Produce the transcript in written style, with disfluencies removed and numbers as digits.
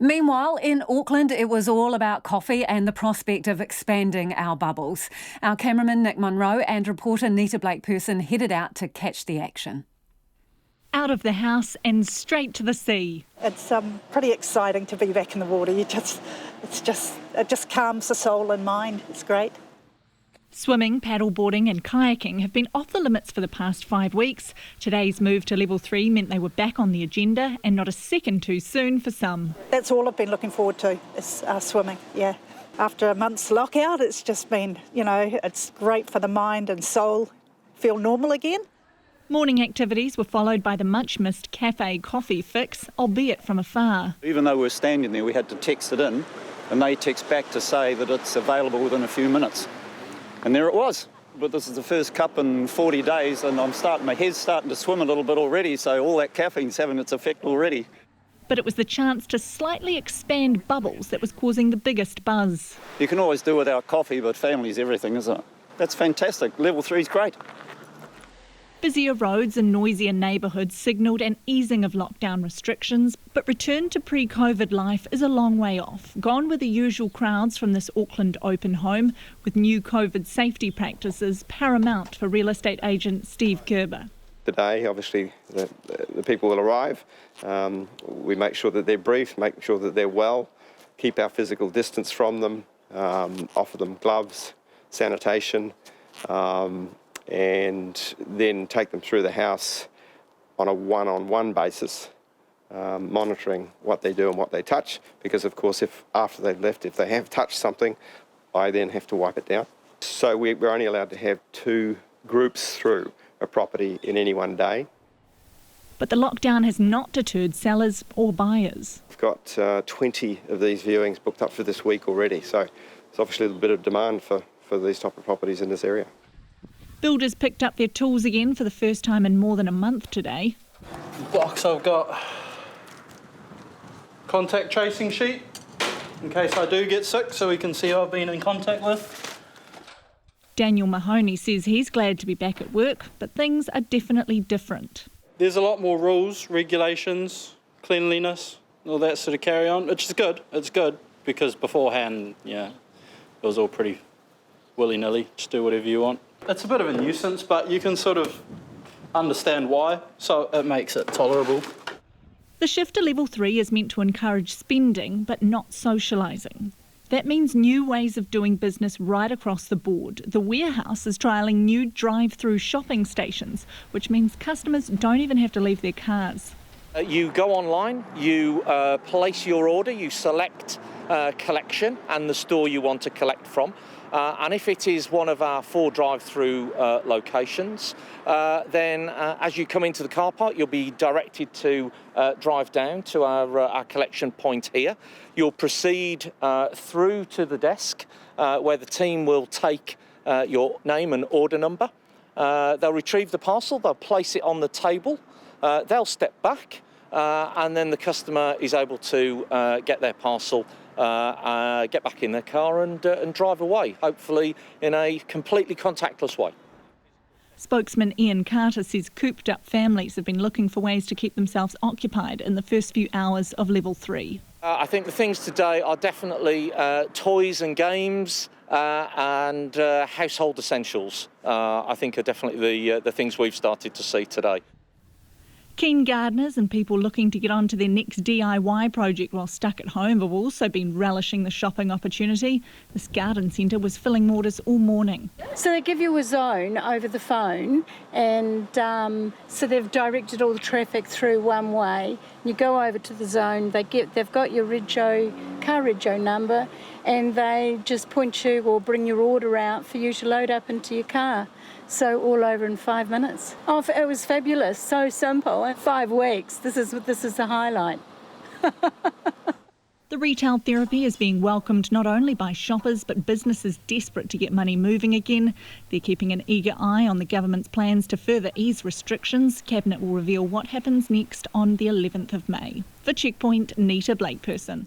Meanwhile, in Auckland, it was all about coffee and the prospect of expanding our bubbles. Our cameraman Nick Monro and reporter Nita Blake-Persen headed out to catch the action. Out of the house and straight to the sea. It's pretty exciting to be back in the water. It just calms the soul and mind. It's great. Swimming, paddleboarding and kayaking have been off the limits for the past 5 weeks. Today's move to level 3 meant they were back on the agenda, and not a second too soon for some. That's all I've been looking forward to, is swimming, yeah. After a month's lockout, it's just been, it's great for the mind and soul. Feel normal again. Morning activities were followed by the much-missed cafe coffee fix, albeit from afar. Even though we were standing there, we had to text it in, and they text back to say that it's available within a few minutes. And there it was. But this is the first cup in 40 days, and my head's starting to swim a little bit already, so all that caffeine's having its effect already. But it was the chance to slightly expand bubbles that was causing the biggest buzz. You can always do without coffee, but family's everything, isn't it? That's fantastic. Level 3's great. Busier roads and noisier neighbourhoods signalled an easing of lockdown restrictions, but return to pre-COVID life is a long way off. Gone were the usual crowds from this Auckland open home, with new COVID safety practices paramount for real estate agent Steve Kerber. Today, obviously, the people will arrive. We make sure that they're briefed, make sure that they're well, keep our physical distance from them, offer them gloves, sanitation, and then take them through the house on a one-on-one basis, monitoring what they do and what they touch, because of course if after they've left, if they have touched something, I then have to wipe it down. So we're only allowed to have 2 groups through a property in any one day. But the lockdown has not deterred sellers or buyers. We've got 20 of these viewings booked up for this week already, so there's obviously a little bit of demand for these type of properties in this area. Builders picked up their tools again for the first time in more than a month today. Box, I've got contact tracing sheet in case I do get sick, so we can see who I've been in contact with. Daniel Mahoney says he's glad to be back at work, but things are definitely different. There's a lot more rules, regulations, cleanliness, all that sort of carry on, which is good. It's good because beforehand, it was all pretty willy-nilly, just do whatever you want. It's a bit of a nuisance, but you can sort of understand why, so it makes it tolerable. The shift to level 3 is meant to encourage spending, but not socialising. That means new ways of doing business right across the board. The warehouse is trialling new drive-through shopping stations, which means customers don't even have to leave their cars. You go online, you place your order, you select collection and the store you want to collect from. And if it is one of our 4 drive-through locations, then as you come into the car park, you'll be directed to drive down to our collection point here. You'll proceed through to the desk where the team will take your name and order number. They'll retrieve the parcel, they'll place it on the table, they'll step back, and then the customer is able to get their parcel, get back in their car and drive away, hopefully in a completely contactless way. Spokesman Ian Carter says cooped-up families have been looking for ways to keep themselves occupied in the first few hours of level 3. I think the things today are definitely toys and games and household essentials. I think are definitely the things we've started to see today. Keen gardeners and people looking to get onto their next DIY project while stuck at home have also been relishing the shopping opportunity. This garden centre was filling orders all morning. So they give you a zone over the phone, and so they've directed all the traffic through one way. You go over to the zone, they've got your car rego number, and they just point you or bring your order out for you to load up into your car. So all over in 5 minutes. Oh, it was fabulous, so simple. In 5 weeks, this is the highlight. The retail therapy is being welcomed not only by shoppers but businesses desperate to get money moving again. They're keeping an eager eye on the government's plans to further ease restrictions. Cabinet will reveal what happens next on the 11th of May. For Checkpoint, Nita Blake-Persen.